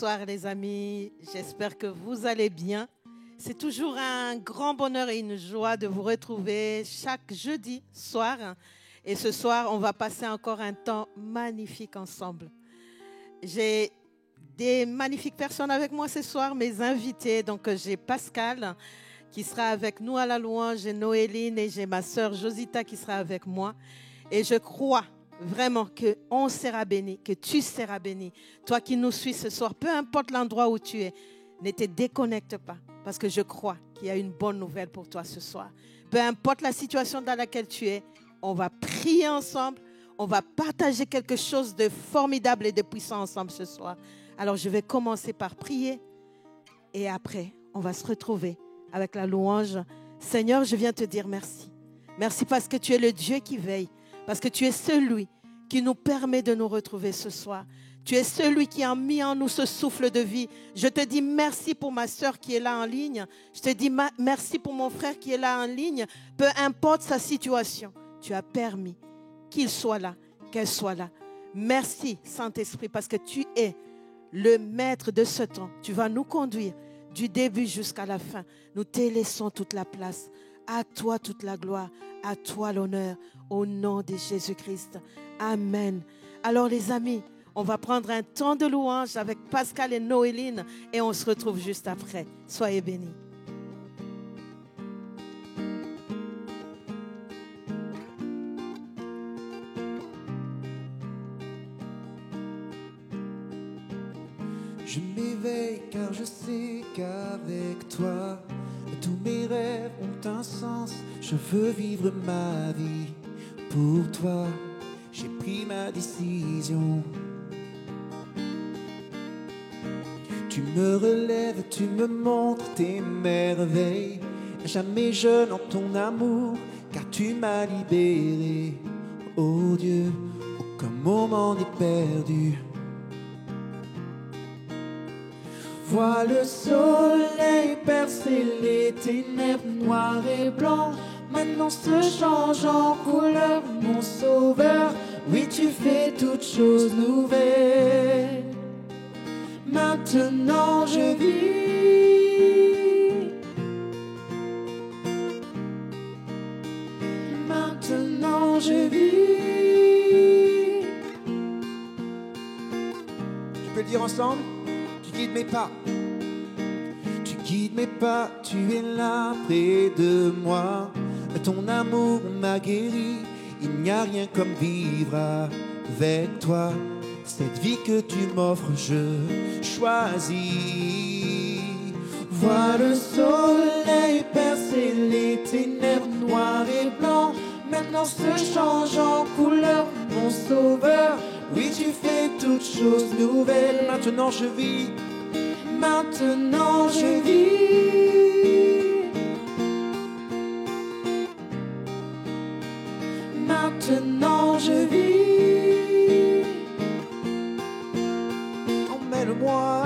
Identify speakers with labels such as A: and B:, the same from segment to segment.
A: Bonsoir les amis, j'espère que vous allez bien. C'est toujours un grand bonheur et une joie de vous retrouver chaque jeudi soir. Et ce soir, on va passer encore un temps magnifique ensemble. J'ai des magnifiques personnes avec moi ce soir, mes invités. Donc j'ai Pascal qui sera avec nous à la louange, j'ai Noéline et j'ai ma sœur Josita qui sera avec moi. Et je crois vraiment qu'on sera béni, que tu seras béni. Toi qui nous suis ce soir, peu importe l'endroit où tu es, ne te déconnecte pas. Parce que je crois qu'il y a une bonne nouvelle pour toi ce soir. Peu importe la situation dans laquelle tu es, on va prier ensemble. On va partager quelque chose de formidable et de puissant ensemble ce soir. Alors je vais commencer par prier. Et après, on va se retrouver avec la louange. Seigneur, je viens te dire merci. Merci parce que tu es le Dieu qui veille. Parce que tu es celui qui nous permet de nous retrouver ce soir. Tu es celui qui a mis en nous ce souffle de vie. Je te dis merci pour ma sœur qui est là en ligne. Je te dis merci pour mon frère qui est là en ligne. Peu importe sa situation, tu as permis qu'il soit là, qu'elle soit là. Merci Saint-Esprit parce que tu es le maître de ce temps. Tu vas nous conduire du début jusqu'à la fin. Nous te laissons toute la place. À toi toute la gloire, à toi l'honneur, au nom de Jésus-Christ. Amen. Alors les amis, on va prendre un temps de louange avec Pascal et Noéline et on se retrouve juste après. Soyez bénis.
B: Je m'éveille car je sais qu'avec toi, tous mes rêves ont un sens. Je veux vivre ma vie pour toi. J'ai pris ma décision. Tu me relèves, tu me montres tes merveilles. Jamais jeune en ton amour, car tu m'as libéré. Oh Dieu, aucun moment n'est perdu. Vois le soleil percer les ténèbres noires et blancs. Maintenant se change en couleur, mon sauveur. Oui, tu fais toutes choses nouvelles. Maintenant je vis. Maintenant je vis. Tu peux le dire ensemble? Tu guides mes pas. Tu guides mes pas, tu es là près de moi. Ton amour m'a guéri. Il n'y a rien comme vivre avec toi. Cette vie que tu m'offres, je choisis. Vois le soleil percer les ténèbres noires et blancs. Maintenant se change en couleur, mon sauveur. Oui, tu fais toutes choses nouvelles. Maintenant je vis. Maintenant je vis. Maintenant je vis. Emmène-moi.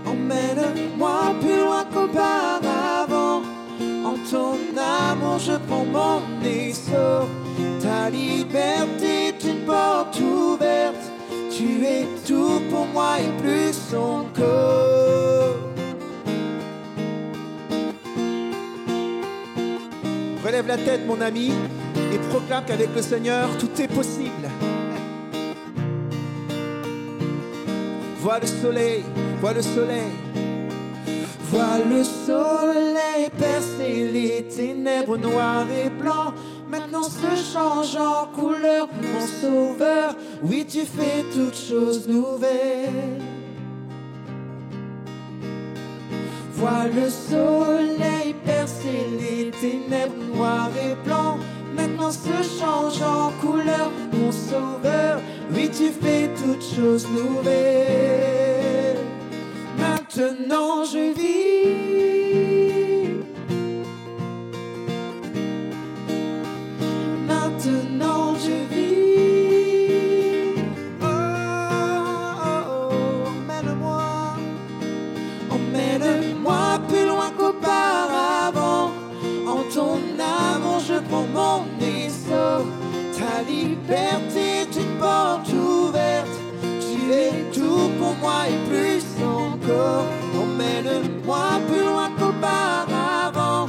B: Emmène-moi plus loin qu'auparavant. En ton amour je prends mon essor. Ta liberté est une porte ouverte. Tu es tout pour moi et plus encore. Relève la tête mon ami et proclame qu'avec le Seigneur tout est possible. Vois le soleil, vois le soleil. Vois le soleil percer les ténèbres noires et blancs. Maintenant se change en couleur, mon sauveur. Oui, tu fais toutes choses nouvelles. Vois le soleil percer les ténèbres noires et blancs. Maintenant se change en couleur, mon sauveur. Oui, tu fais toutes choses nouvelles. Maintenant je vis. Maintenant je vis. Oh, oh, oh, emmène-moi. Emmène-moi plus loin qu'auparavant. En ton amour je prends mon essor. Ta liberté est une porte ouverte. Tu es tout tout pour moi et plus encore. Emmène-moi plus loin qu'auparavant.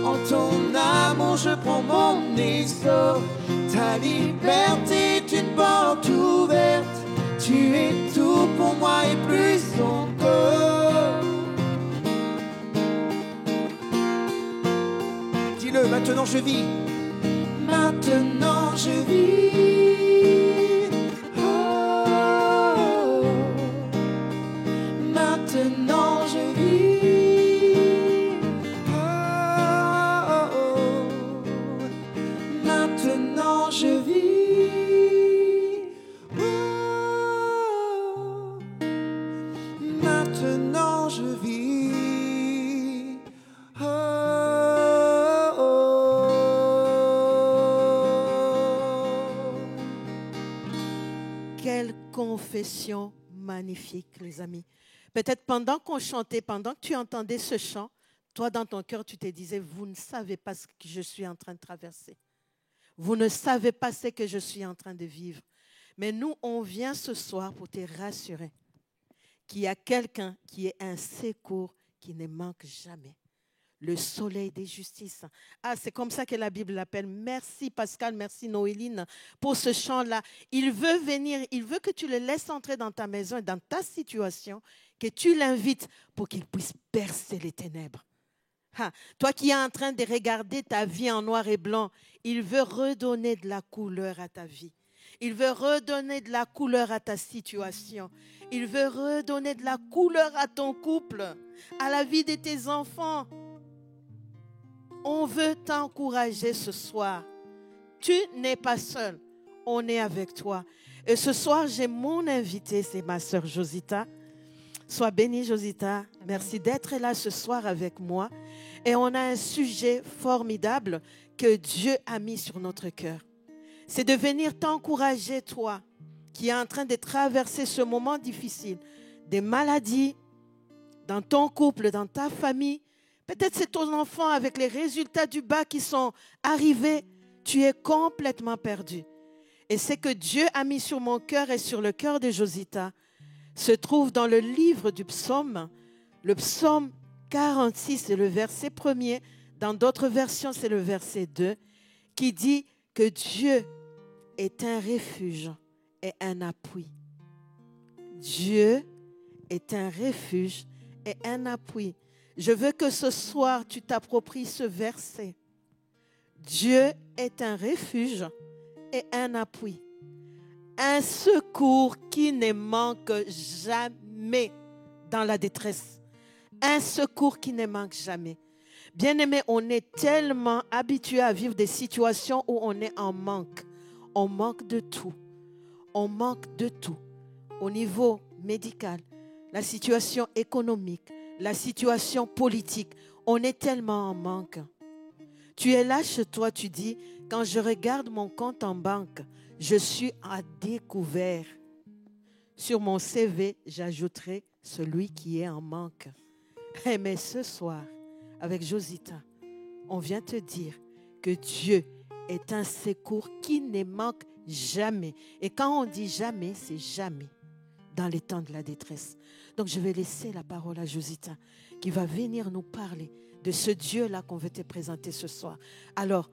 B: En ton amour, je prends mon essor. Ta liberté est une porte ouverte. Tu es tout pour moi et plus encore. Dis-le, maintenant je vis. Maintenant je vis. Oh, maintenant je vis. Oh, maintenant je vis. Oh, maintenant je vis.
A: Quelle confession magnifique, les amis. Peut-être pendant qu'on chantait, pendant que tu entendais ce chant, toi, dans ton cœur, tu te disais, vous ne savez pas ce que je suis en train de traverser. Vous ne savez pas ce que je suis en train de vivre. Mais nous, on vient ce soir pour te rassurer qu'il y a quelqu'un qui est un secours qui ne manque jamais. Le soleil des justices. Ah, c'est comme ça que la Bible l'appelle. Merci Pascal, merci Noéline pour ce chant-là. Il veut venir, il veut que tu le laisses entrer dans ta maison et dans ta situation, que tu l'invites pour qu'il puisse percer les ténèbres. Ah, toi qui es en train de regarder ta vie en noir et blanc, il veut redonner de la couleur à ta vie. Il veut redonner de la couleur à ta situation. Il veut redonner de la couleur à ton couple, à la vie de tes enfants. On veut t'encourager ce soir. Tu n'es pas seul. On est avec toi. Et ce soir, j'ai mon invité, c'est ma sœur Josita. Sois bénie, Josita. Merci d'être là ce soir avec moi. Et on a un sujet formidable que Dieu a mis sur notre cœur. C'est de venir t'encourager, toi, qui es en train de traverser ce moment difficile. Des maladies dans ton couple, dans ta famille. Peut-être c'est ton enfant avec les résultats du bac qui sont arrivés. Tu es complètement perdu. Et ce que Dieu a mis sur mon cœur et sur le cœur de Josita se trouve dans le livre du psaume. Le psaume 46, c'est le verset 1er. Dans d'autres versions, c'est le verset 2, qui dit que Dieu est un refuge et un appui. Dieu est un refuge et un appui. Je veux que ce soir, tu t'appropries ce verset. Dieu est un refuge et un appui. Un secours qui ne manque jamais dans la détresse. Un secours qui ne manque jamais. Bien-aimés, on est tellement habitués à vivre des situations où on est en manque. On manque de tout. On manque de tout. Au niveau médical, la situation économique, la situation politique, on est tellement en manque. Tu es là chez toi, tu dis, quand je regarde mon compte en banque, je suis à découvert. Sur mon CV, j'ajouterai celui qui est en manque. Mais ce soir, avec Josita, on vient te dire que Dieu est un secours qui ne manque jamais. Et quand on dit jamais, c'est jamais dans les temps de la détresse. Donc je vais laisser la parole à Josita qui va venir nous parler de ce Dieu-là qu'on veut te présenter ce soir. Alors,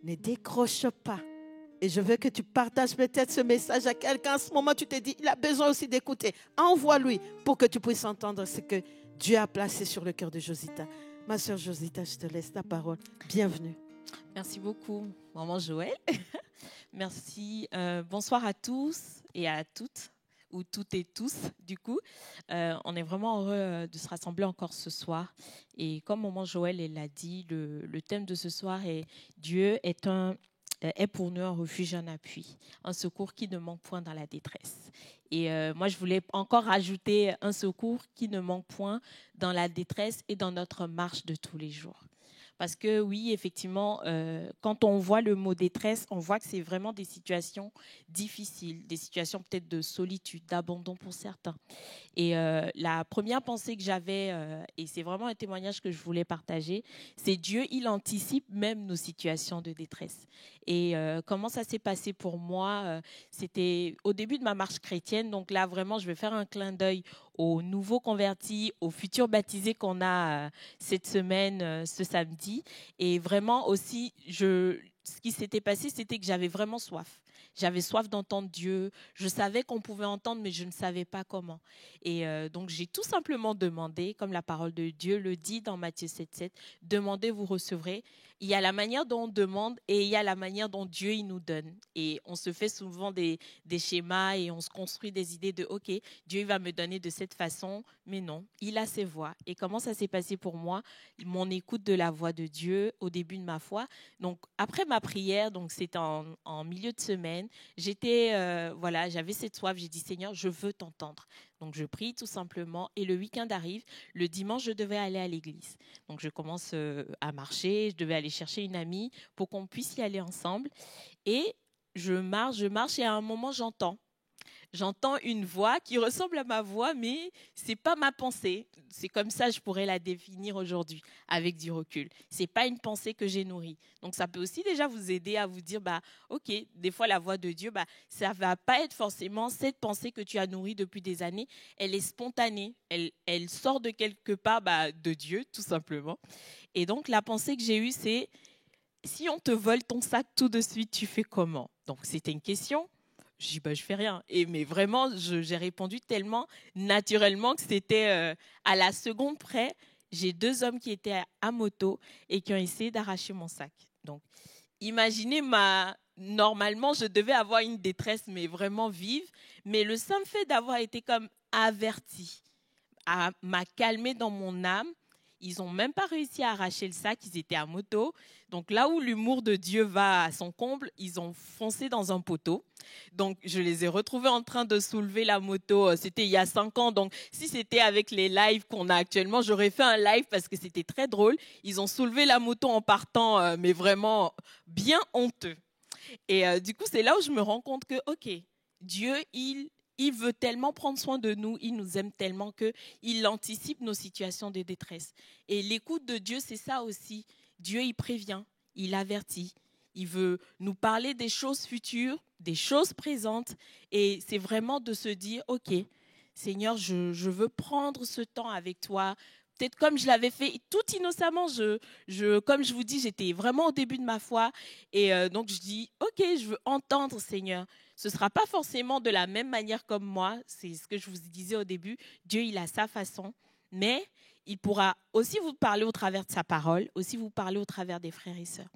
A: ne décroche pas. Et je veux que tu partages peut-être ce message à quelqu'un. En ce moment, tu te dis, il a besoin aussi d'écouter. Envoie-lui pour que tu puisses entendre ce que Dieu a placé sur le cœur de Josita. Ma sœur Josita, je te laisse la parole. Bienvenue.
C: Merci beaucoup, maman Joël. Merci. Bonsoir à tous et à toutes, ou toutes et tous, du coup. On est vraiment heureux de se rassembler encore ce soir. Et comme maman Joël l'a dit, le thème de ce soir est « Dieu est pour nous un refuge, un appui, un secours qui ne manque point dans la détresse. » Et moi, je voulais encore rajouter un secours qui ne manque point dans la détresse et dans notre marche de tous les jours. Parce que oui, effectivement, quand on voit le mot détresse, on voit que c'est vraiment des situations difficiles, des situations peut-être de solitude, d'abandon pour certains. Et la première pensée que j'avais, et c'est vraiment un témoignage que je voulais partager, c'est Dieu, il anticipe même nos situations de détresse. Et comment ça s'est passé pour moi, c'était au début de ma marche chrétienne. Donc là, vraiment, je vais faire un clin d'œil aux nouveaux convertis, aux futurs baptisés qu'on a cette semaine, ce samedi. Et vraiment aussi, ce qui s'était passé, c'était que j'avais vraiment soif. J'avais soif d'entendre Dieu. Je savais qu'on pouvait entendre, mais je ne savais pas comment. Et donc, j'ai tout simplement demandé, comme la parole de Dieu le dit dans Matthieu 7,7, demandez, vous recevrez. Il y a la manière dont on demande et il y a la manière dont Dieu il nous donne. Et on se fait souvent des schémas et on se construit des idées de « Ok, Dieu il va me donner de cette façon », mais non, il a ses voies. Et comment ça s'est passé pour moi? Mon écoute de la voix de Dieu au début de ma foi. Donc, après ma prière, donc c'était en milieu de semaine, j'avais cette soif, j'ai dit « Seigneur, je veux t'entendre ». Donc, je prie tout simplement et le week-end arrive. Le dimanche, je devais aller à l'église. Donc, je commence à marcher. Je devais aller chercher une amie pour qu'on puisse y aller ensemble. Et je marche et à un moment, j'entends une voix qui ressemble à ma voix, mais c'est pas ma pensée. C'est comme ça je pourrais la définir aujourd'hui avec du recul. C'est pas une pensée que j'ai nourrie. Donc ça peut aussi déjà vous aider à vous dire OK, des fois la voix de Dieu ça va pas être forcément cette pensée que tu as nourrie depuis des années, elle est spontanée, elle sort de quelque part de Dieu tout simplement. Et donc la pensée que j'ai eue c'est si on te vole ton sac tout de suite, tu fais comment? Donc c'était une question. Je dis je fais rien. Mais vraiment, j'ai répondu tellement naturellement que c'était à la seconde près. J'ai 2 hommes qui étaient à moto et qui ont essayé d'arracher mon sac. Donc, imaginez normalement, je devais avoir une détresse, mais vraiment vive. Mais le simple fait d'avoir été comme averti m'a calmé dans mon âme. Ils n'ont même pas réussi à arracher le sac, ils étaient à moto. Donc là où l'humour de Dieu va à son comble, ils ont foncé dans un poteau. Donc je les ai retrouvés en train de soulever la moto. C'était il y a 5 ans. Donc si c'était avec les lives qu'on a actuellement, j'aurais fait un live parce que c'était très drôle. Ils ont soulevé la moto en partant, mais vraiment bien honteux. Et du coup, c'est là où je me rends compte que, OK, Dieu, il veut tellement prendre soin de nous, il nous aime tellement qu'il anticipe nos situations de détresse. Et l'écoute de Dieu, c'est ça aussi. Dieu, il prévient, il avertit. Il veut nous parler des choses futures, des choses présentes. Et c'est vraiment de se dire, OK, Seigneur, je veux prendre ce temps avec toi. Peut-être comme je l'avais fait tout innocemment, comme je vous dis, j'étais vraiment au début de ma foi. Et donc je dis, OK, je veux entendre, Seigneur. Ce ne sera pas forcément de la même manière comme moi. C'est ce que je vous disais au début. Dieu, il a sa façon. Mais il pourra aussi vous parler au travers de sa parole, aussi vous parler au travers des frères et sœurs.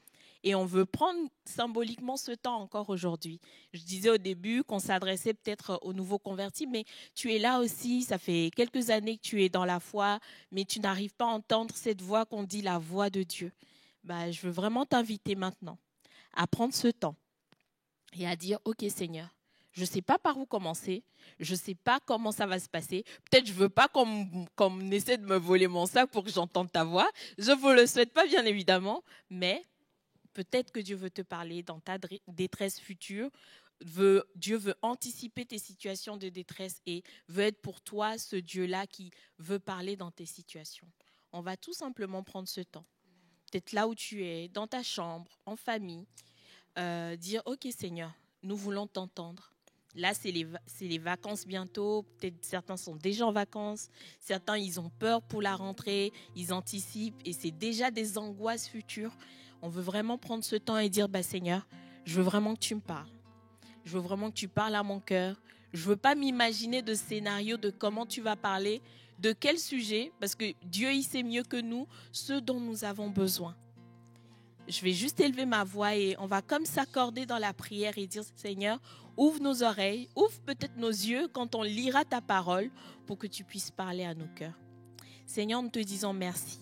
C: Et on veut prendre symboliquement ce temps encore aujourd'hui. Je disais au début qu'on s'adressait peut-être aux nouveaux convertis, mais tu es là aussi, ça fait quelques années que tu es dans la foi, mais tu n'arrives pas à entendre cette voix qu'on dit la voix de Dieu. Je veux vraiment t'inviter maintenant à prendre ce temps et à dire, OK Seigneur, je ne sais pas par où commencer, je ne sais pas comment ça va se passer. Peut-être je ne veux pas qu'on essaie de me voler mon sac pour que j'entende ta voix. Je ne vous le souhaite pas, bien évidemment, mais peut-être que Dieu veut te parler dans ta détresse future. Dieu veut anticiper tes situations de détresse et veut être pour toi ce Dieu-là qui veut parler dans tes situations. On va tout simplement prendre ce temps. Peut-être là où tu es, dans ta chambre, en famille, dire « Ok Seigneur, nous voulons t'entendre ». Là, c'est les vacances bientôt. Peut-être certains sont déjà en vacances. Certains, ils ont peur pour la rentrée. Ils anticipent et c'est déjà des angoisses futures. On veut vraiment prendre ce temps et dire Seigneur, je veux vraiment que tu me parles. Je veux vraiment que tu parles à mon cœur. Je ne veux pas m'imaginer de scénario de comment tu vas parler, de quel sujet, parce que Dieu, il sait mieux que nous ce dont nous avons besoin. Je vais juste élever ma voix et on va comme s'accorder dans la prière et dire Seigneur, ouvre nos oreilles, ouvre peut-être nos yeux quand on lira ta parole pour que tu puisses parler à nos cœurs. Seigneur, nous te disons merci.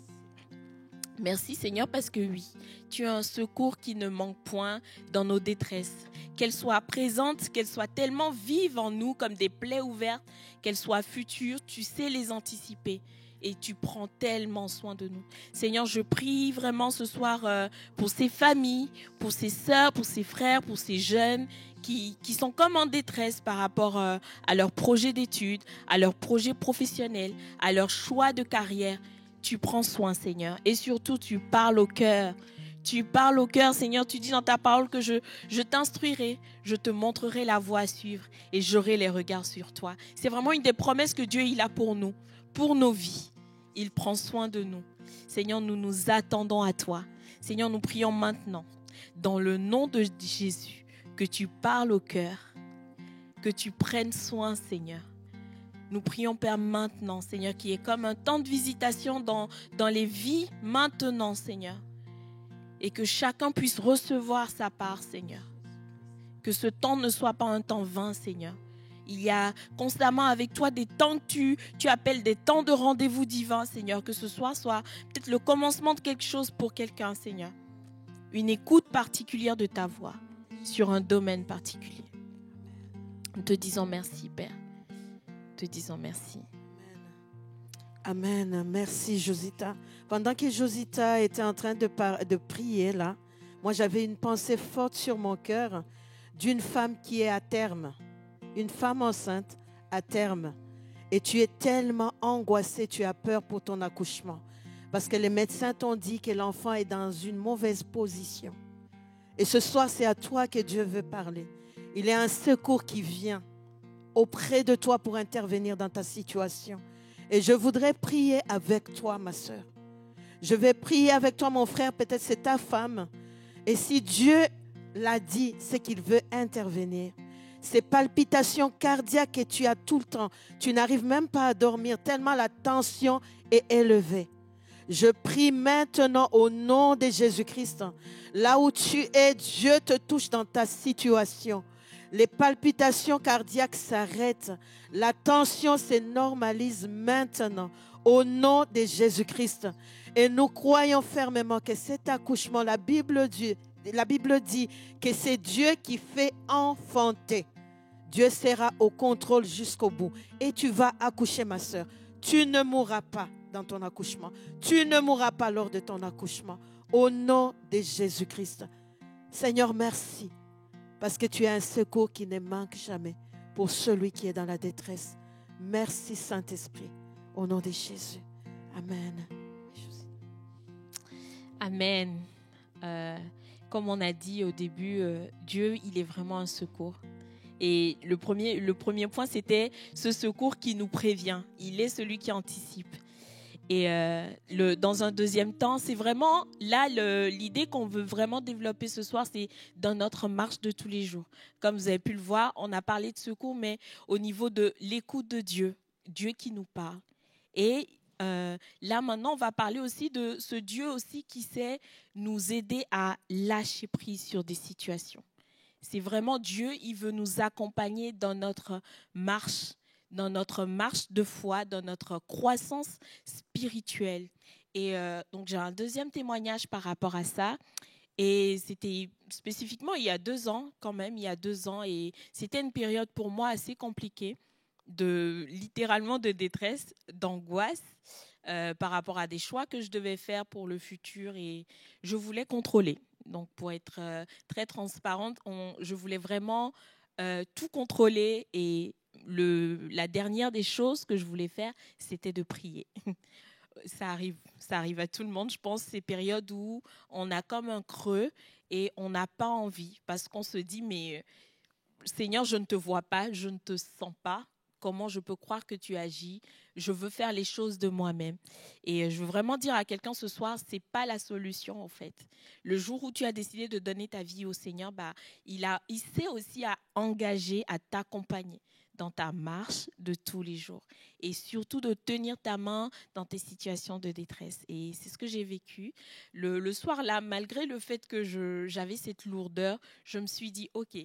C: Merci Seigneur parce que oui, tu as un secours qui ne manque point dans nos détresses. Qu'elle soit présente, qu'elle soit tellement vive en nous comme des plaies ouvertes, qu'elle soit future, tu sais les anticiper. et tu prends tellement soin de nous. Seigneur, je prie vraiment ce soir pour ces familles, pour ces sœurs, pour ces frères, pour ces jeunes qui sont comme en détresse par rapport à leur projet d'études, à leur projet professionnel, à leur choix de carrière. Tu prends soin, Seigneur, et surtout tu parles au cœur. Tu parles au cœur, Seigneur, tu dis dans ta parole que je t'instruirai, je te montrerai la voie à suivre et j'aurai les regards sur toi. C'est vraiment une des promesses que Dieu il a pour nous, pour nos vies. Il prend soin de nous. Seigneur, nous nous attendons à toi. Seigneur, nous prions maintenant, dans le nom de Jésus, que tu parles au cœur, que tu prennes soin, Seigneur. Nous prions, Père, maintenant, Seigneur, qui est comme un temps de visitation dans les vies maintenant, Seigneur. Et que chacun puisse recevoir sa part, Seigneur. Que ce temps ne soit pas un temps vain, Seigneur. Il y a constamment avec toi des temps que tu appelles des temps de rendez-vous divins, Seigneur. Que ce soit peut-être le commencement de quelque chose pour quelqu'un, Seigneur. Une écoute particulière de ta voix sur un domaine particulier. Nous te disons merci, Père. Nous te disons merci.
A: Amen. Merci, Josita. Pendant que Josita était en train de prier, là, moi, j'avais une pensée forte sur mon cœur d'une femme qui est à terme, une femme enceinte à terme. Et tu es tellement angoissée, tu as peur pour ton accouchement. Parce que les médecins t'ont dit que l'enfant est dans une mauvaise position. Et ce soir, c'est à toi que Dieu veut parler. Il y a un secours qui vient auprès de toi pour intervenir dans ta situation. Et je voudrais prier avec toi, ma soeur. Je vais prier avec toi, mon frère. Peut-être c'est ta femme. Et si Dieu l'a dit, c'est qu'il veut intervenir. Ces palpitations cardiaques que tu as tout le temps, tu n'arrives même pas à dormir tellement la tension est élevée. Je prie maintenant au nom de Jésus-Christ. Là où tu es, Dieu te touche dans ta situation. Les palpitations cardiaques s'arrêtent. La tension se normalise maintenant au nom de Jésus-Christ. Et nous croyons fermement que cet accouchement, la Bible dit que c'est Dieu qui fait enfanter. Dieu sera au contrôle jusqu'au bout. Et tu vas accoucher, ma soeur. Tu ne mourras pas dans ton accouchement. Tu ne mourras pas lors de ton accouchement. Au nom de Jésus-Christ. Seigneur, merci. Parce que tu es un secours qui ne manque jamais pour celui qui est dans la détresse. Merci, Saint-Esprit. Au nom de Jésus. Amen.
C: Amen. Comme on a dit au début, Dieu, il est vraiment un secours. Et le premier point, c'était ce secours qui nous prévient. Il est celui qui anticipe. Et dans un deuxième temps, c'est vraiment là l'idée qu'on veut vraiment développer ce soir, c'est dans notre marche de tous les jours. Comme vous avez pu le voir, on a parlé de secours, mais au niveau de l'écoute de Dieu, Dieu qui nous parle. Et là maintenant, on va parler aussi de ce Dieu aussi qui sait nous aider à lâcher prise sur des situations. C'est vraiment Dieu, il veut nous accompagner dans notre marche de foi, dans notre croissance spirituelle. Et donc, j'ai un deuxième témoignage par rapport à ça. Et c'était spécifiquement il y a 2 ans, quand même, et c'était une période pour moi assez compliquée, littéralement de détresse, d'angoisse, par rapport à des choix que je devais faire pour le futur. Et je voulais contrôler. Donc, pour être très transparente, je voulais vraiment tout contrôler. Et la dernière des choses que je voulais faire, c'était de prier. Ça arrive à tout le monde, je pense, ces périodes où on a comme un creux et on n'a pas envie parce qu'on se dit, mais Seigneur, je ne te vois pas, je ne te sens pas. Comment je peux croire que tu agis? Je veux faire les choses de moi-même. Et je veux vraiment dire à quelqu'un ce soir, ce n'est pas la solution en fait. Le jour où tu as décidé de donner ta vie au Seigneur, il sait aussi à engager, à t'accompagner dans ta marche de tous les jours. Et surtout de tenir ta main dans tes situations de détresse. Et c'est ce que j'ai vécu. Le soir là, malgré le fait que j'avais cette lourdeur, je me suis dit, ok,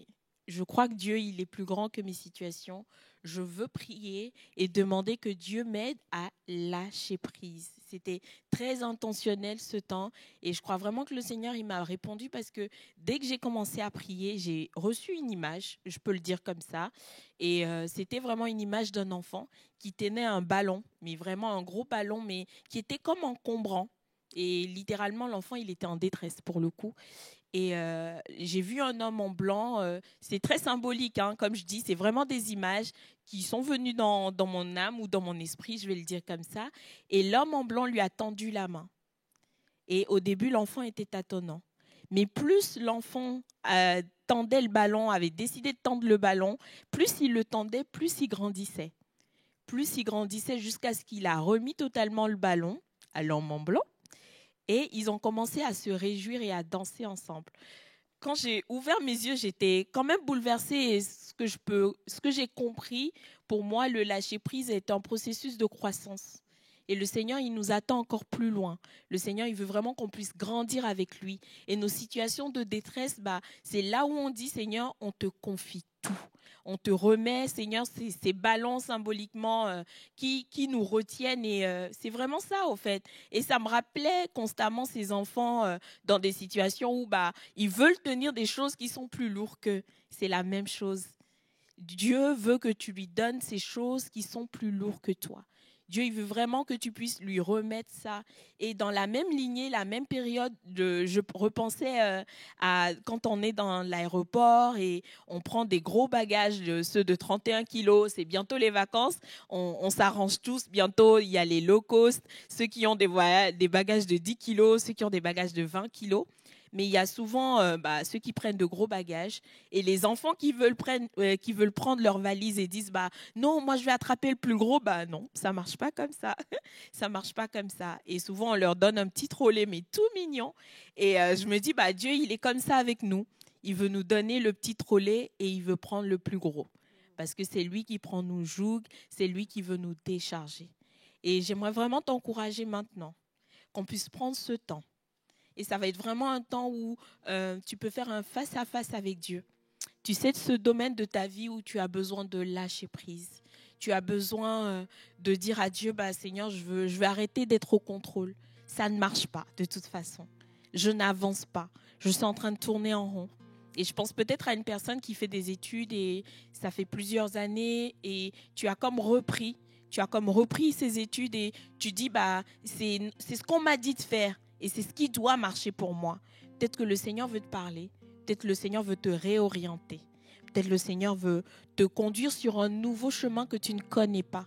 C: je crois que Dieu, il est plus grand que mes situations. Je veux prier et demander que Dieu m'aide à lâcher prise. c'était très intentionnel ce temps. Et je crois vraiment que le Seigneur, il m'a répondu parce que dès que j'ai commencé à prier, j'ai reçu une image, je peux le dire comme ça. Et c'était vraiment une image d'un enfant qui tenait un ballon, mais vraiment un gros ballon, mais qui était comme encombrant. Et littéralement, l'enfant, il était en détresse pour le coup. Et j'ai vu un homme en blanc. C'est très symbolique, hein, comme je dis. C'est vraiment des images qui sont venues dans mon âme ou dans mon esprit, je vais le dire comme ça. Et l'homme en blanc lui a tendu la main. Et au début, l'enfant était tâtonnant. Mais plus l'enfant tendait le ballon, avait décidé de tendre le ballon, plus il le tendait, plus il grandissait. Plus il grandissait jusqu'à ce qu'il a remis totalement le ballon à l'homme en blanc. Et ils ont commencé à se réjouir et à danser ensemble. Quand j'ai ouvert mes yeux, j'étais quand même bouleversée. Et ce que j'ai compris, pour moi, le lâcher-prise est un processus de croissance. Et le Seigneur, il nous attend encore plus loin. Le Seigneur, il veut vraiment qu'on puisse grandir avec lui. Et nos situations de détresse, c'est là où on dit, Seigneur, on te confie tout. On te remet, Seigneur, ces ballons symboliquement qui nous retiennent. Et c'est vraiment ça, au fait. Et ça me rappelait constamment ces enfants dans des situations où ils veulent tenir des choses qui sont plus lourdes qu'eux. C'est la même chose. Dieu veut que tu lui donnes ces choses qui sont plus lourdes que toi. Dieu, il veut vraiment que tu puisses lui remettre ça. Et dans la même lignée, la même période, je repensais à quand on est dans l'aéroport et on prend des gros bagages, ceux de 31 kilos, c'est bientôt les vacances, on s'arrange tous, bientôt il y a les low cost, ceux qui ont des bagages de 10 kilos, ceux qui ont des bagages de 20 kilos. Mais il y a souvent ceux qui prennent de gros bagages et les enfants qui veulent prendre leur valise et disent non, moi je vais attraper le plus gros. Non, ça marche pas comme ça. Ça marche pas comme ça. Et souvent on leur donne un petit trolley mais tout mignon. Et je me dis Dieu il est comme ça avec nous. Il veut nous donner le petit trolley et il veut prendre le plus gros parce que c'est lui qui prend nos jougs, c'est lui qui veut nous décharger. Et j'aimerais vraiment t'encourager maintenant qu'on puisse prendre ce temps. Et ça va être vraiment un temps où tu peux faire un face-à-face avec Dieu. Tu sais, de ce domaine de ta vie où tu as besoin de lâcher prise. Tu as besoin de dire à Dieu, Seigneur, je veux arrêter d'être au contrôle. Ça ne marche pas de toute façon. Je n'avance pas. Je suis en train de tourner en rond. Et je pense peut-être à une personne qui fait des études et ça fait plusieurs années et tu as comme repris ses études et tu dis, c'est ce qu'on m'a dit de faire. Et c'est ce qui doit marcher pour moi. Peut-être que le Seigneur veut te parler. Peut-être que le Seigneur veut te réorienter. Peut-être que le Seigneur veut te conduire sur un nouveau chemin que tu ne connais pas.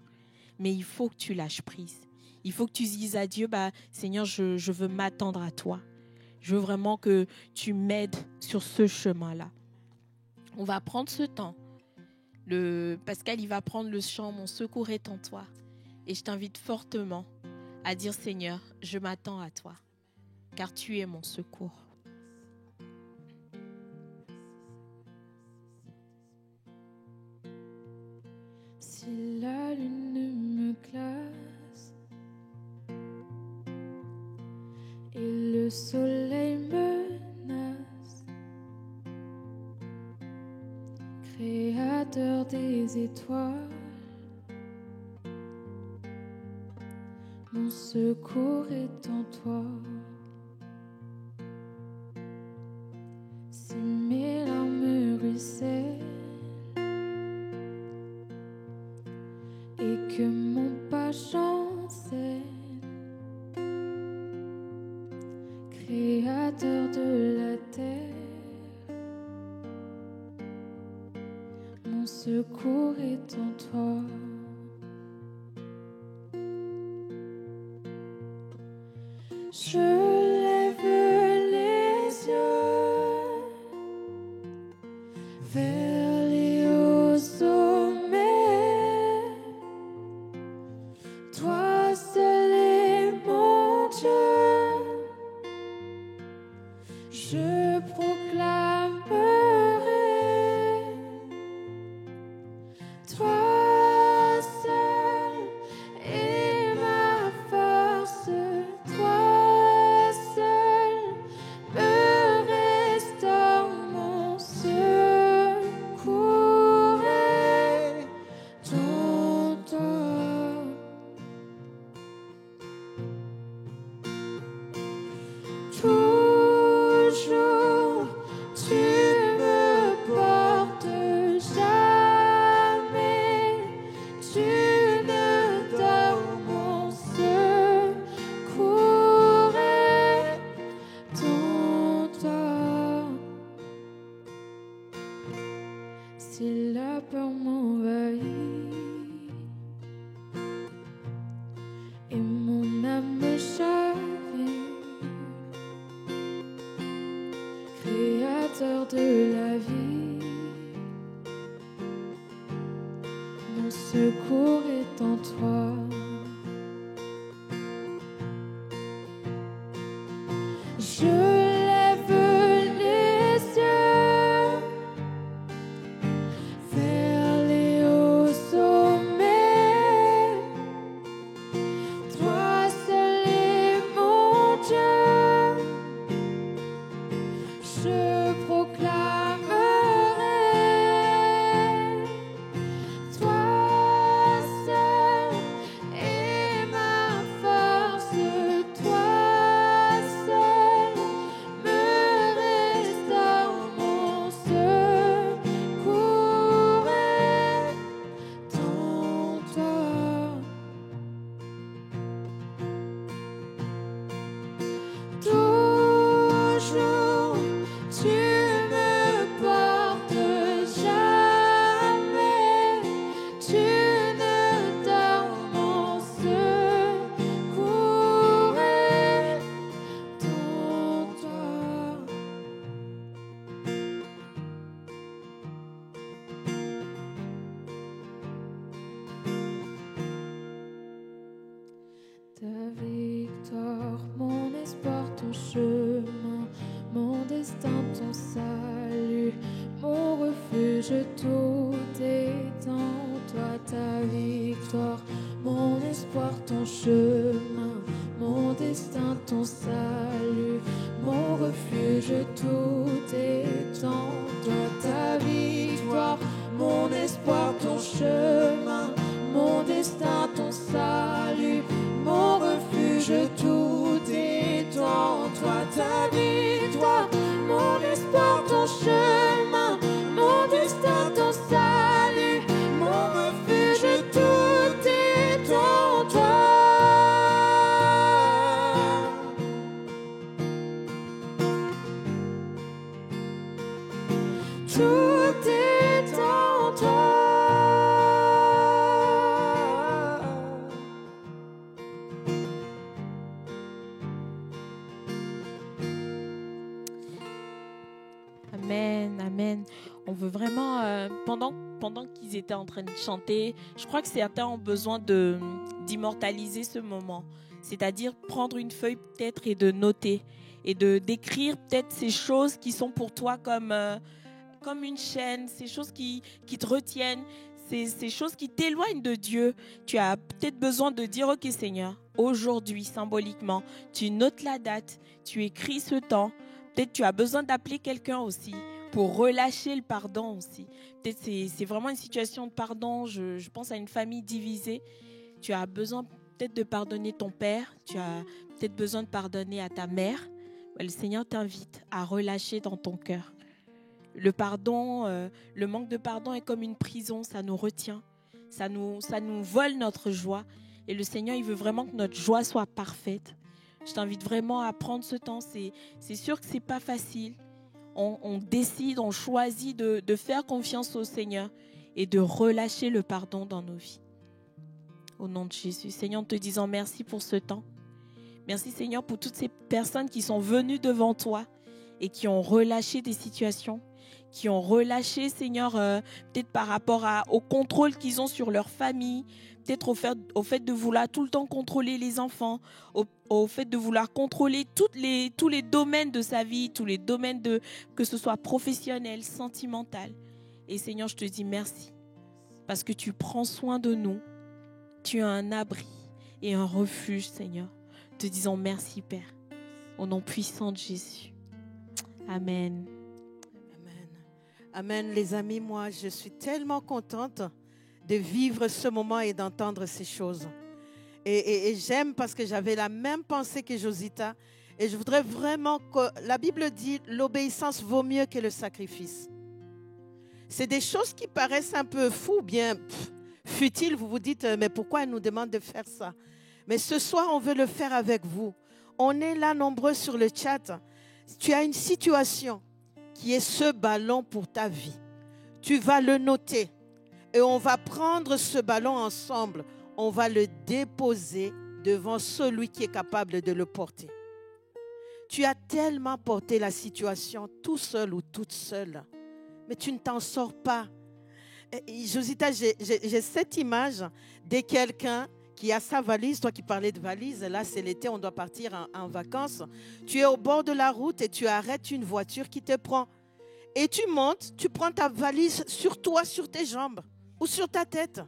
C: Mais il faut que tu lâches prise. Il faut que tu dises à Dieu, Seigneur, je veux m'attendre à toi. Je veux vraiment que tu m'aides sur ce chemin-là. On va prendre ce temps. Pascal, il va prendre le chant « Mon secours est en toi ». Et je t'invite fortement à dire, Seigneur, je m'attends à toi. Car tu es mon secours.
D: Si la lune me glace et le soleil menace, Créateur des étoiles, mon secours est en toi. Si mes larmes ruissellent et que mon pas chancelle, Créateur de la terre, mon secours est en toi. Je lève les yeux vers les hauts sommets. Toi seul est mon Dieu. Je proclamerai. Toi seul est ma force. Toi seul me restaure mon secours. si la peur m'envahit et mon âme me chavire, Créateur de la vie, mon secours est en toi. Je lève les yeux vers les hauts sommets. Toi seul est mon Dieu. Je proclamerai. Toi seul est ma force. Toi ta victoire, mon espoir, ton chemin, mon destin, ton salut, mon refuge, tout est en toi. Ta victoire, mon espoir, ton chemin, mon destin, ton salut, mon refuge, tout est en toi. Ta victoire, mon espoir, ton chemin, mon destin, ton salut, mon refuge, tout est en toi. Ta victoire, mon espoir, ton chemin, mon destin, ton salut, mon refuge, tout est en toi. Tout est en toi.
C: Amen, amen. On veut vraiment, pendant qu'ils étaient en train de chanter, je crois que certains ont besoin d'immortaliser ce moment. C'est-à-dire prendre une feuille peut-être et de noter et de d'écrire peut-être ces choses qui sont pour toi comme une chaîne, ces choses qui te retiennent, ces choses qui t'éloignent de Dieu. Tu as peut-être besoin de dire, ok Seigneur, aujourd'hui symboliquement, tu notes la date, tu écris ce temps. Peut-être tu as besoin d'appeler quelqu'un aussi pour relâcher le pardon aussi. Peut-être c'est vraiment une situation de pardon. Je pense à une famille divisée. Tu as besoin peut-être de pardonner ton père. Tu as peut-être besoin de pardonner à ta mère. Le Seigneur t'invite à relâcher dans ton cœur. Le pardon, le manque de pardon est comme une prison. Ça nous retient. Ça nous vole notre joie. Et le Seigneur, il veut vraiment que notre joie soit parfaite. Je t'invite vraiment à prendre ce temps. C'est sûr que ce n'est pas facile. On décide, on choisit de faire confiance au Seigneur et de relâcher le pardon dans nos vies. Au nom de Jésus. Seigneur, en te disant merci pour ce temps. Merci Seigneur pour toutes ces personnes qui sont venues devant toi et qui ont relâché des situations, qui ont relâché Seigneur peut-être par rapport au contrôle qu'ils ont sur leur famille, peut-être au fait de vouloir tout le temps contrôler les enfants, au fait de vouloir contrôler tous les domaines de sa vie, tous les domaines que ce soit professionnel, sentimental. Et Seigneur, je te dis merci parce que tu prends soin de nous. Tu as un abri et un refuge, Seigneur. Te disons merci, Père, au nom puissant de Jésus. Amen.
A: Amen. Amen, les amis. Moi, je suis tellement contente de vivre ce moment et d'entendre ces choses. Et j'aime parce que j'avais la même pensée que Josita. Et je voudrais vraiment que la Bible dit l'obéissance vaut mieux que le sacrifice. C'est des choses qui paraissent un peu fous, bien futiles. Vous vous dites, mais pourquoi elle nous demande de faire ça? Mais ce soir, on veut le faire avec vous. On est là nombreux sur le chat. Tu as une situation qui est ce ballon pour ta vie. Tu vas le noter et on va prendre ce ballon ensemble. On va le déposer devant celui qui est capable de le porter. Tu as tellement porté la situation tout seul ou toute seule, mais tu ne t'en sors pas. Josita, j'ai cette image de quelqu'un qui a sa valise. Toi qui parlais de valise, là c'est l'été, on doit partir en vacances. Tu es au bord de la route et tu arrêtes une voiture qui te prend. Et tu montes, tu prends ta valise sur toi, sur tes jambes ou sur ta tête.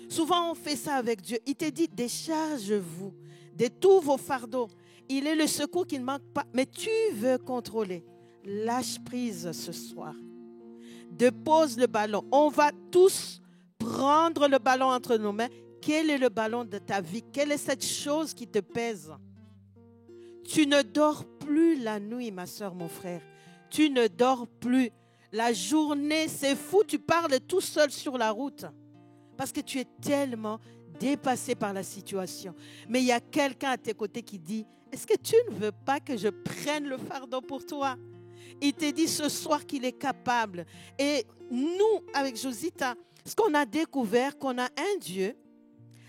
A: Souvent on fait ça avec Dieu. Il te dit décharge-vous de tous vos fardeaux. Il est le secours qui ne manque pas. Mais tu veux contrôler. Lâche prise ce soir. Dépose le ballon. On va tous prendre le ballon entre nos mains. Quel est le ballon de ta vie? Quelle est cette chose qui te pèse? Tu ne dors plus la nuit, ma soeur, mon frère. Tu ne dors plus. La journée, c'est fou. Tu parles tout seul sur la route. Parce que tu es tellement dépassé par la situation. Mais il y a quelqu'un à tes côtés qui dit, est-ce que tu ne veux pas que je prenne le fardeau pour toi? Il te dit ce soir qu'il est capable. Et nous, avec Josita, ce qu'on a découvert, qu'on a un Dieu,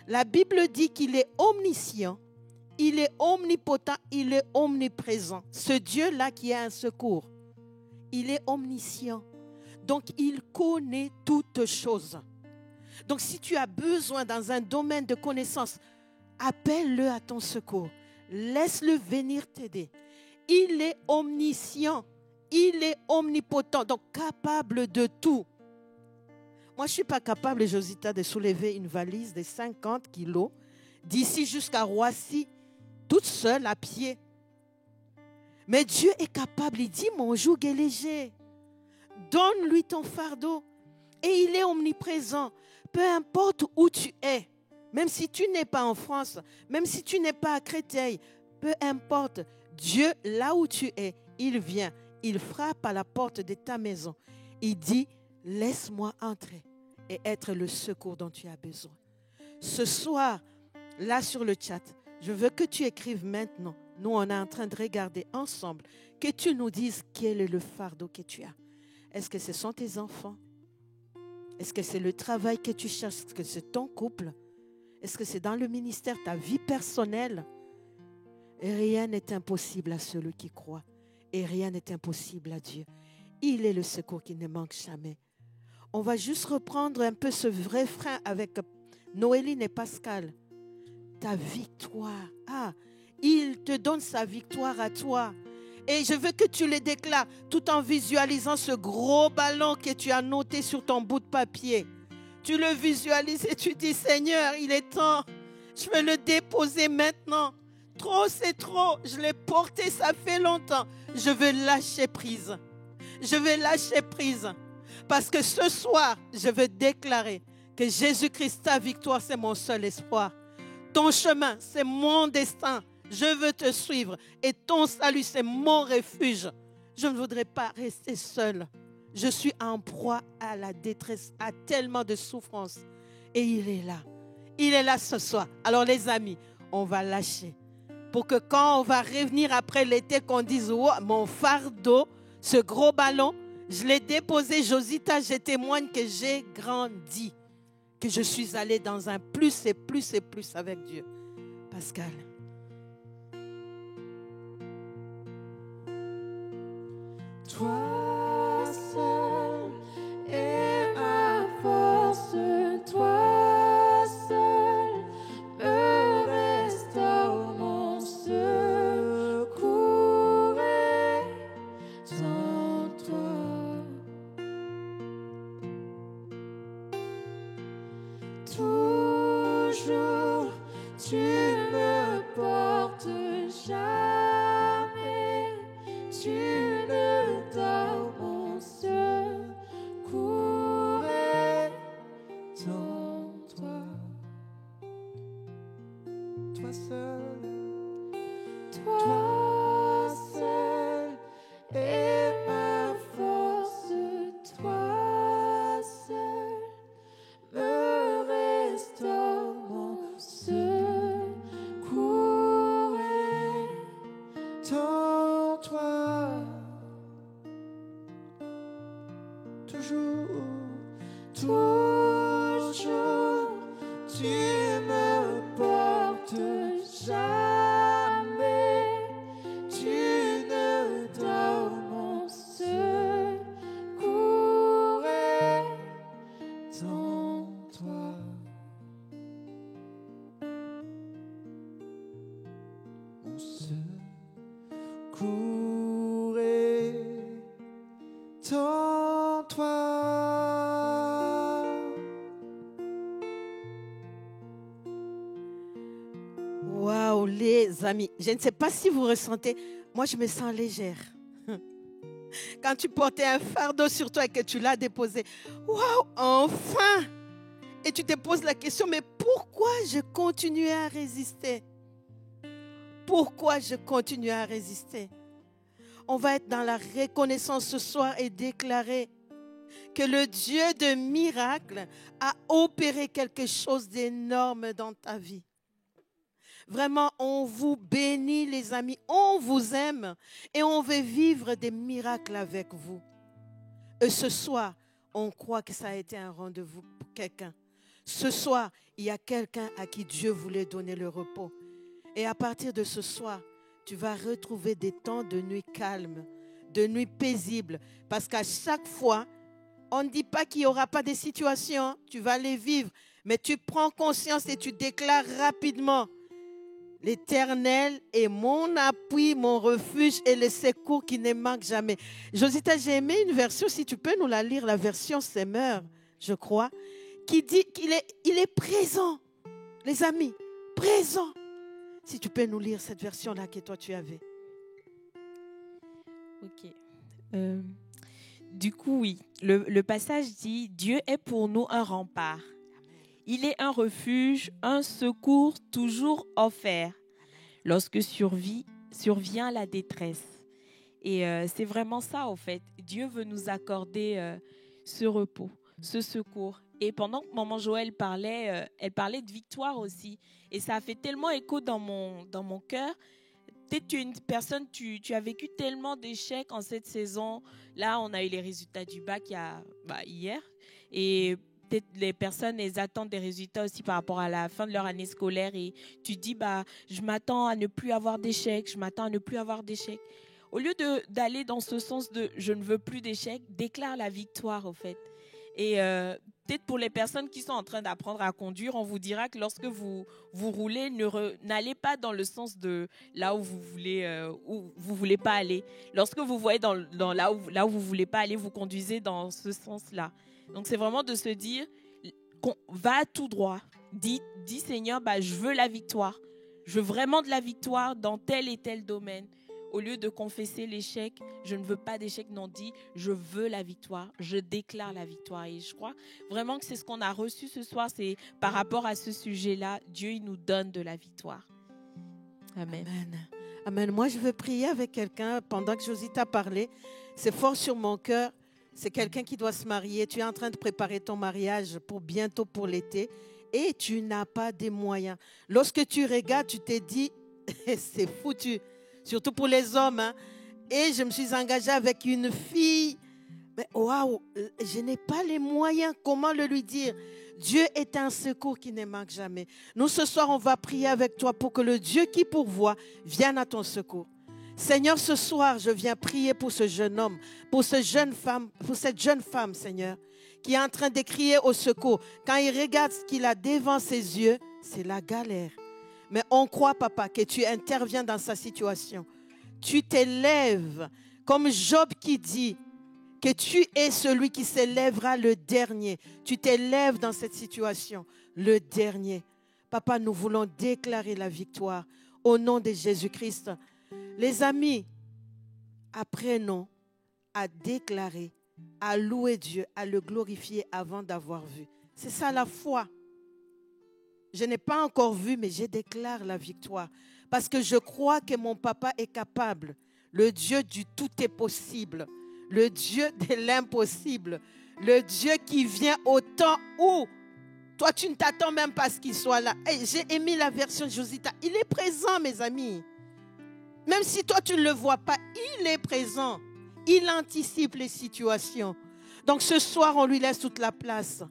A: la Bible dit qu'il est omniscient, il est omnipotent, il est omniprésent. Ce Dieu-là qui est un secours, il est omniscient. Donc, il connaît toutes choses. Donc, si tu as besoin dans un domaine de connaissance, appelle-le à ton secours. Laisse-le venir t'aider. Il est omniscient. Il est omnipotent, donc capable de tout. Moi, je ne suis pas capable, Josita, de soulever une valise de 50 kilos d'ici jusqu'à Roissy, toute seule, à pied. Mais Dieu est capable. Il dit, mon joug est léger. Donne-lui ton fardeau. Et il est omniprésent. Peu importe où tu es, même si tu n'es pas en France, même si tu n'es pas à Créteil, peu importe, Dieu, là où tu es, il vient. Il frappe à la porte de ta maison. Il dit, laisse-moi entrer et être le secours dont tu as besoin. Ce soir, là sur le chat, je veux que tu écrives maintenant. Nous, on est en train de regarder ensemble. Que tu nous dises quel est le fardeau que tu as. Est-ce que ce sont tes enfants? Est-ce que c'est le travail que tu cherches? Est-ce que c'est ton couple? Est-ce que c'est dans le ministère, ta vie personnelle? Et rien n'est impossible à celui qui croit. Et rien n'est impossible à Dieu. Il est le secours qui ne manque jamais. On va juste reprendre un peu ce vrai refrain avec Noéline et Pascal. Ta victoire. Ah, il te donne sa victoire à toi. Et je veux que tu le déclares tout en visualisant ce gros ballon que tu as noté sur ton bout de papier. Tu le visualises et tu dis, Seigneur, il est temps. Je vais le déposer maintenant. Trop, c'est trop. Je l'ai porté, ça fait longtemps. Je veux lâcher prise. Je vais lâcher prise. Parce que ce soir, je veux déclarer que Jésus-Christ, ta victoire, c'est mon seul espoir. Ton chemin, c'est mon destin. Je veux te suivre. Et ton salut, c'est mon refuge. Je ne voudrais pas rester seul. Je suis en proie à la détresse, à tellement de souffrance. Et il est là. Il est là ce soir. Alors les amis, on va lâcher. Pour que quand on va revenir après l'été, qu'on dise, oh, mon fardeau, ce gros ballon, je l'ai déposé, Josita, je témoigne que j'ai grandi. Que je suis allée dans un plus et plus et plus avec Dieu. Pascal.
D: Toi seul est ma force, toi seul me restaure mon secours est en toi. Toujours tu me portes jamais, tu ne dors mon secours est en toi.
B: Toi seul,
D: Toi seul est ma force, toi seul me restaure mon secours
B: toujours, toujours, tu me portes jamais, tu ne dors mon secours est en toi. Mon secours est en toi.
A: Waouh, les amis, je ne sais pas si vous ressentez, moi je me sens légère. Quand tu portais un fardeau sur toi et que tu l'as déposé, waouh, enfin! Et tu te poses la question, mais pourquoi je continue à résister? Pourquoi je continue à résister? On va être dans la reconnaissance ce soir et déclarer que le Dieu de miracles a opéré quelque chose d'énorme dans ta vie. Vraiment, on vous bénit, les amis. On vous aime et on veut vivre des miracles avec vous. Et ce soir, on croit que ça a été un rendez-vous pour quelqu'un. Ce soir, il y a quelqu'un à qui Dieu voulait donner le repos. Et à partir de ce soir, tu vas retrouver des temps de nuit calmes, de nuit paisibles. Parce qu'à chaque fois, on ne dit pas qu'il n'y aura pas de situations. Tu vas les vivre. Mais tu prends conscience et tu déclares rapidement: l'Éternel est mon appui, mon refuge et le secours qui ne manque jamais. Josita, j'ai aimé une version, si tu peux nous la lire, la version Semeur, je crois, qui dit qu'il est présent. Les amis, présent. Si tu peux nous lire cette version-là que toi tu avais.
C: Ok. Du coup, oui. Le passage dit: Dieu est pour nous un rempart. Il est un refuge, un secours toujours offert lorsque survient la détresse. Et c'est vraiment ça, en fait. Dieu veut nous accorder ce repos, ce secours. Et pendant que maman Joël parlait, elle parlait de victoire aussi. Et ça a fait tellement écho dans mon cœur. Peut-être tu es une personne, tu as vécu tellement d'échecs en cette saison. Là, on a eu les résultats du bac hier. Et peut-être les personnes, elles attendent des résultats aussi par rapport à la fin de leur année scolaire. Et tu dis, je m'attends à ne plus avoir d'échecs, Au lieu d'aller dans ce sens de « je ne veux plus d'échecs », déclare la victoire, au fait. Et peut-être pour les personnes qui sont en train d'apprendre à conduire, on vous dira que lorsque vous roulez, n'allez pas dans le sens de là où vous voulez pas aller. Lorsque vous voyez dans là où vous voulez pas aller, vous conduisez dans ce sens-là. Donc c'est vraiment de se dire, va tout droit. Dis Seigneur, je veux la victoire. Je veux vraiment de la victoire dans tel et tel domaine. Au lieu de confesser l'échec, je ne veux pas d'échec, non, dis, je veux la victoire, je déclare la victoire. Et je crois vraiment que c'est ce qu'on a reçu ce soir, c'est par rapport à ce sujet-là, Dieu, il nous donne de la victoire. Amen.
A: Amen. Amen. Moi, je veux prier avec quelqu'un pendant que Josita parlait. C'est fort sur mon cœur. C'est quelqu'un qui doit se marier. Tu es en train de préparer ton mariage pour bientôt pour l'été et tu n'as pas de moyens. Lorsque tu regardes, tu te dis, c'est foutu. Surtout pour les hommes. Hein. Et je me suis engagée avec une fille. Mais waouh, je n'ai pas les moyens. Comment le lui dire? Dieu est un secours qui ne manque jamais. Nous, ce soir, on va prier avec toi pour que le Dieu qui pourvoit vienne à ton secours. Seigneur, ce soir, je viens prier pour ce jeune homme, pour cette jeune femme, Seigneur, qui est en train de crier au secours. Quand il regarde ce qu'il a devant ses yeux, c'est la galère. Mais on croit, papa, que tu interviens dans sa situation. Tu t'élèves, comme Job qui dit que tu es celui qui s'élèvera le dernier. Tu t'élèves dans cette situation, le dernier. Papa, nous voulons déclarer la victoire au nom de Jésus-Christ. Les amis, apprenons à déclarer, à louer Dieu, à le glorifier avant d'avoir vu. C'est ça la foi. Je n'ai pas encore vu, mais je déclare la victoire. Parce que je crois que mon papa est capable. Le Dieu du tout est possible. Le Dieu de l'impossible. Le Dieu qui vient au temps où toi, tu ne t'attends même pas à ce qu'il soit là. Hey, j'ai aimé la version de Josita. Il est présent, mes amis. Même si toi, tu ne le vois pas, il est présent. Il anticipe les situations. Donc ce soir, on lui laisse toute la place.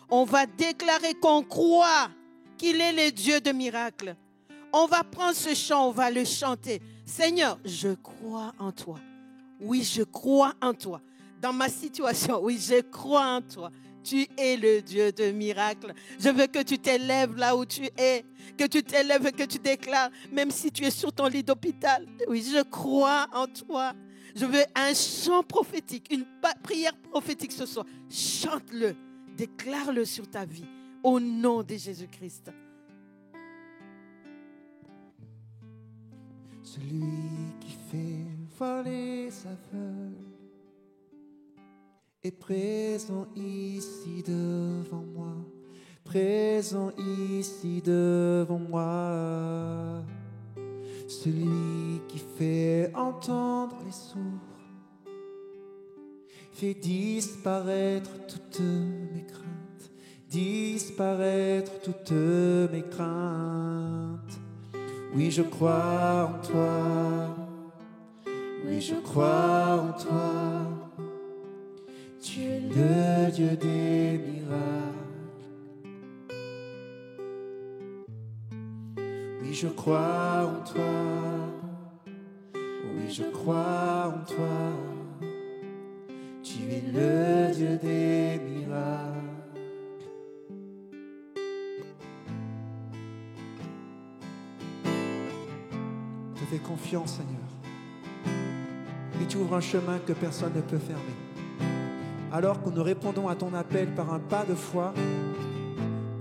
A: On va déclarer qu'on croit qu'il est le Dieu de miracles. On va prendre ce chant, on va le chanter. Seigneur, je crois en toi. Oui, je crois en toi. Dans ma situation, oui, je crois en toi. Tu es le Dieu de miracles. Je veux que tu t'élèves là où tu es. Que tu t'élèves et que tu déclares, même si tu es sur ton lit d'hôpital. Oui, je crois en toi. Je veux un chant prophétique, une prière prophétique ce soir. Chante-le, déclare-le sur ta vie. Au nom de Jésus-Christ.
B: Celui qui fait voir les aveugles est présent ici devant moi, présent ici devant moi. Celui qui fait entendre les sourds, fait disparaître toutes mes craintes, disparaître toutes mes craintes. Oui, je crois en toi, oui, je crois en toi. Tu es le Dieu des miracles. Oui, je crois en toi, oui, je crois en toi. Tu es le Dieu des miracles. Je te fais confiance, Seigneur. Et tu ouvres un chemin que personne ne peut fermer. Alors que nous répondons à ton appel par un pas de foi,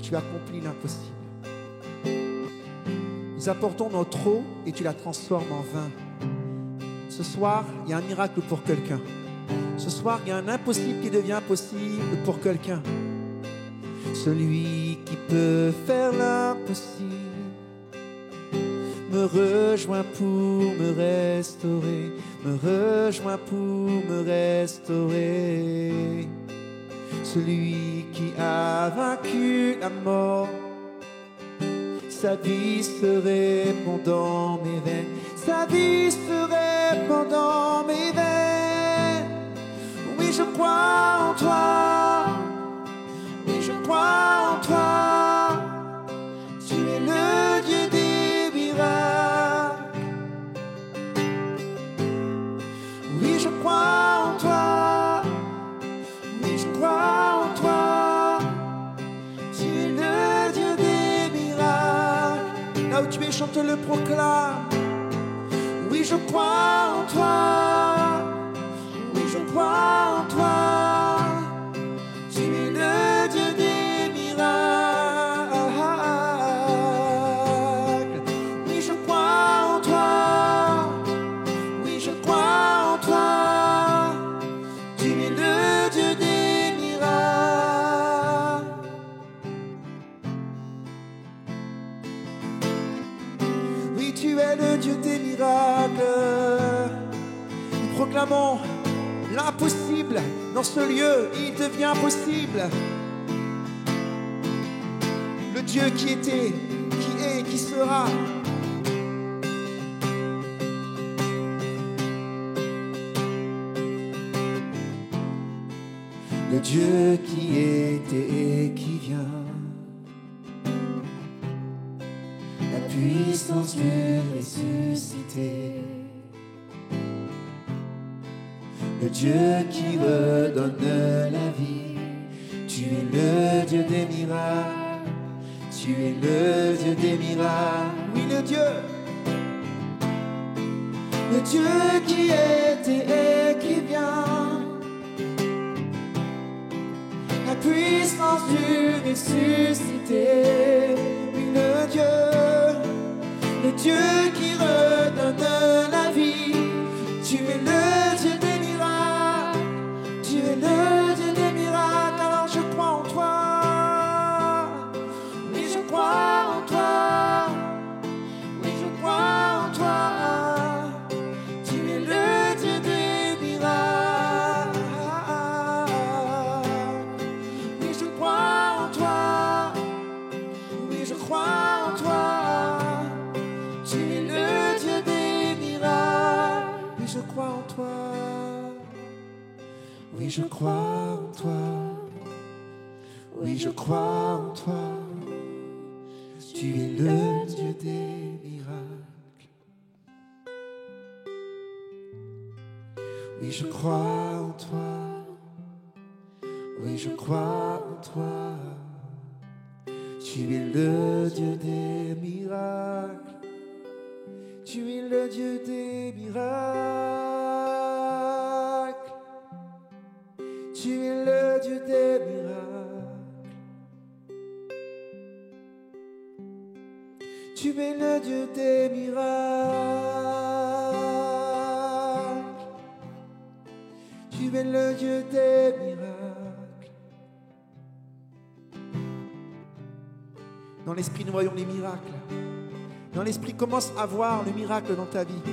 B: tu accomplis l'impossible. Nous apportons notre eau et tu la transformes en vin. Ce soir, il y a un miracle pour quelqu'un. Ce soir, il y a un impossible qui devient possible pour quelqu'un. Celui qui peut faire l'impossible me rejoint pour me restaurer, me rejoint pour me restaurer. Celui qui a vaincu la mort, sa vie se répand dans mes veines, sa vie se répand dans mes veines. Oui, je crois en toi, oui, je crois en toi. Tu es le Dieu des miracles. Oui, je crois en toi, oui, je crois en toi. Tu es le Dieu des miracles. Là où tu es, chante le proclame. Oui, je crois en toi, oui, je crois en toi. Tu es le Dieu des miracles. Oui, je crois en toi, oui, je crois en toi. Tu es le Dieu des miracles. Oui, tu es le Dieu des miracles. Nous proclamons l'impossible dans ce lieu, il devient possible. Le Dieu qui était, qui est, qui sera. Le Dieu qui était et qui vient. La puissance du ressuscité. Le Dieu qui redonne la vie. Tu es le Dieu des miracles. Tu es le Dieu des miracles. Oui, le Dieu. Le Dieu qui était et qui vient. La puissance du ressuscité. Oui, le Dieu qui redonne la vie. Tu es le Dieu des miracles. Tu es le Dieu des miracles. Alors je crois en toi. Oui, je crois en toi. Oui, je crois en toi. Tu es le Dieu des miracles. Oui, je crois en toi. Oui, je crois en toi. Tu es je crois en toi. Oui, je crois en toi. Tu es le Dieu des miracles. Oui, je crois en toi. Oui, je crois en toi. Tu es le Dieu des miracles. Tu es le Dieu des miracles. Tu es le Dieu des miracles. Tu es le Dieu des miracles. Tu es le Dieu des miracles. Dans l'esprit, nous voyons les miracles. Dans l'esprit, commence à voir le miracle dans ta vie.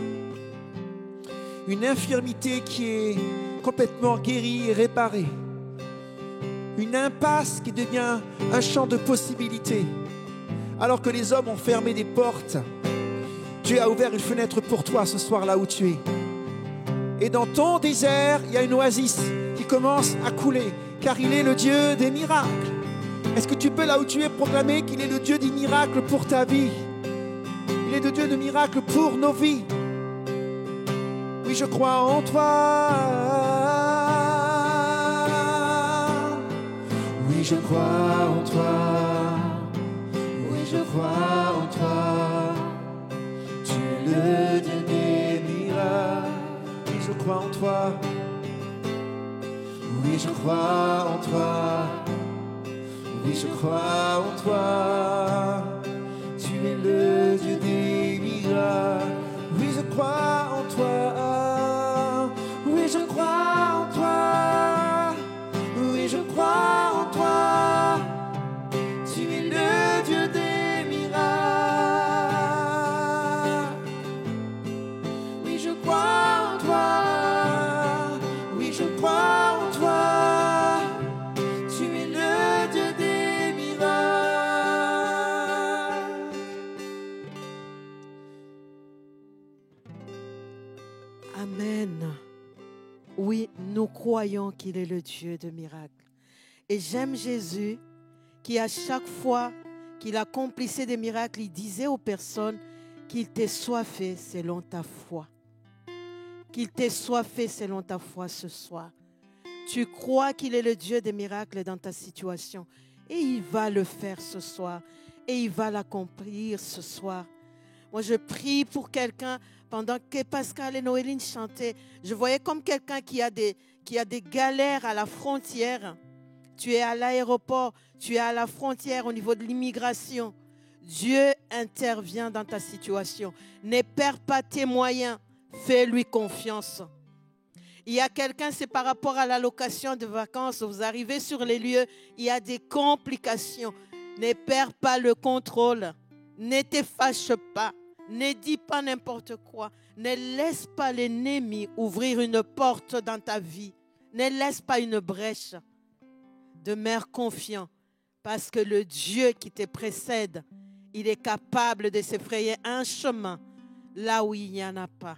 B: Une infirmité qui est complètement guérie et réparée. Une impasse qui devient un champ de possibilités. Alors que les hommes ont fermé des portes, Dieu a ouvert une fenêtre pour toi ce soir là où tu es. Et dans ton désert, il y a une oasis qui commence à couler, car il est le Dieu des miracles. Est-ce que tu peux là où tu es proclamer qu'il est le Dieu des miracles pour ta vie? Il est le Dieu de miracles pour nos vies. Oui, je crois en toi. Oui, je crois en toi. Oui, je crois en toi. Tu es le Dieu des miracles. Oui, je crois en toi. Oui, je crois en toi. Oui, je crois en toi. Tu es le Dieu des miracles. Oui, je crois en toi. Oui, je crois en toi. Oui, je crois en toi. Tu es le Dieu des miracles. Oui, je crois en toi. Oui, je crois en toi. Tu es le Dieu des miracles.
A: Amen. Oui, nous croyons qu'il est le Dieu de miracles. Et j'aime Jésus qui, à chaque fois qu'il accomplissait des miracles, il disait aux personnes qu'il t'ait soifé selon ta foi. Qu'il t'ait soifé selon ta foi ce soir. Tu crois qu'il est le Dieu des miracles dans ta situation. Et il va le faire ce soir. Et il va l'accomplir ce soir. Moi, je prie pour quelqu'un pendant que Pascal et Noéline chantaient. Je voyais comme quelqu'un qui a des galères à la frontière. Tu es à l'aéroport, tu es à la frontière au niveau de l'immigration. Dieu intervient dans ta situation. Ne perds pas tes moyens. Fais-lui confiance. Il y a quelqu'un, c'est par rapport à l'allocation de vacances. Vous arrivez sur les lieux, il y a des complications. Ne perds pas le contrôle. Ne te fâche pas. Ne dis pas n'importe quoi. Ne laisse pas l'ennemi ouvrir une porte dans ta vie. Ne laisse pas une brèche. Demeure confiant parce que le Dieu qui te précède, il est capable de se frayer un chemin là où il n'y en a pas.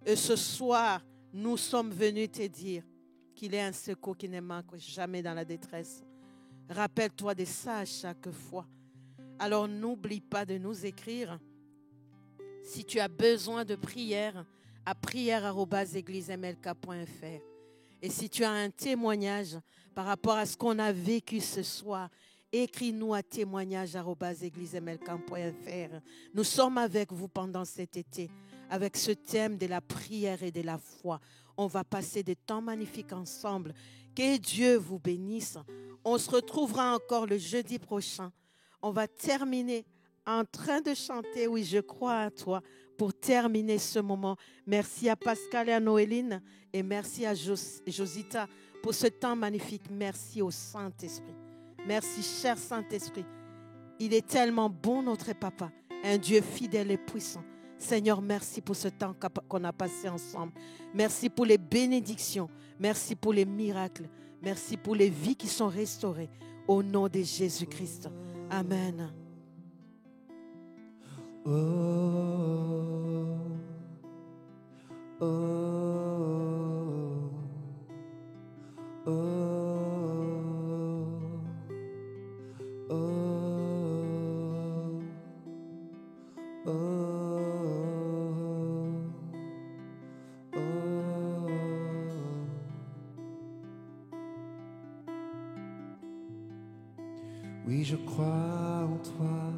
A: Et ce soir, nous sommes venus te dire qu'il est un secours qui ne manque jamais dans la détresse. Rappelle-toi de ça à chaque fois. Alors n'oublie pas de nous écrire. Si tu as besoin de prière, à prière@eglismlk.fr. Et si tu as un témoignage par rapport à ce qu'on a vécu ce soir, écris-nous à témoignage@eglismlk.fr. Nous sommes avec vous pendant cet été, avec ce thème de la prière et de la foi. On va passer des temps magnifiques ensemble. Que Dieu vous bénisse. On se retrouvera encore le jeudi prochain. On va terminer en train de chanter « Oui, je crois à toi » pour terminer ce moment. Merci à Pascal et à Noéline et merci à Josita pour ce temps magnifique. Merci au Saint-Esprit. Merci, cher Saint-Esprit. Il est tellement bon, notre Papa, un Dieu fidèle et puissant. Seigneur, merci pour ce temps qu'on a passé ensemble. Merci pour les bénédictions. Merci pour les miracles. Merci pour les vies qui sont restaurées. Au nom de Jésus-Christ. Amen.
B: Oh, oh, oh, oh, oh, oh. Oui, je crois en toi.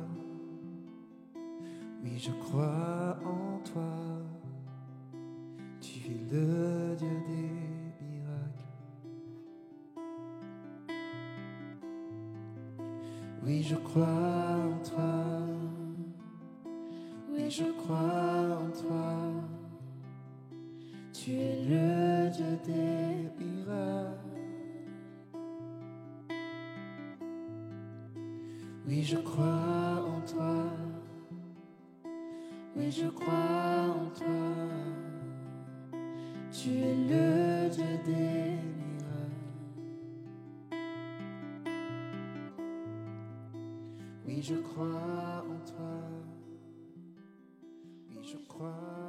B: Oui, je crois en toi. Tu es le Dieu des miracles. Oui, je crois en toi. Oui, je crois en toi. Tu es le Dieu des miracles. Oui, je crois en toi. Oui, je crois en toi. Tu es le Dieu des miracles. Oui, je crois en toi. Oui, je crois.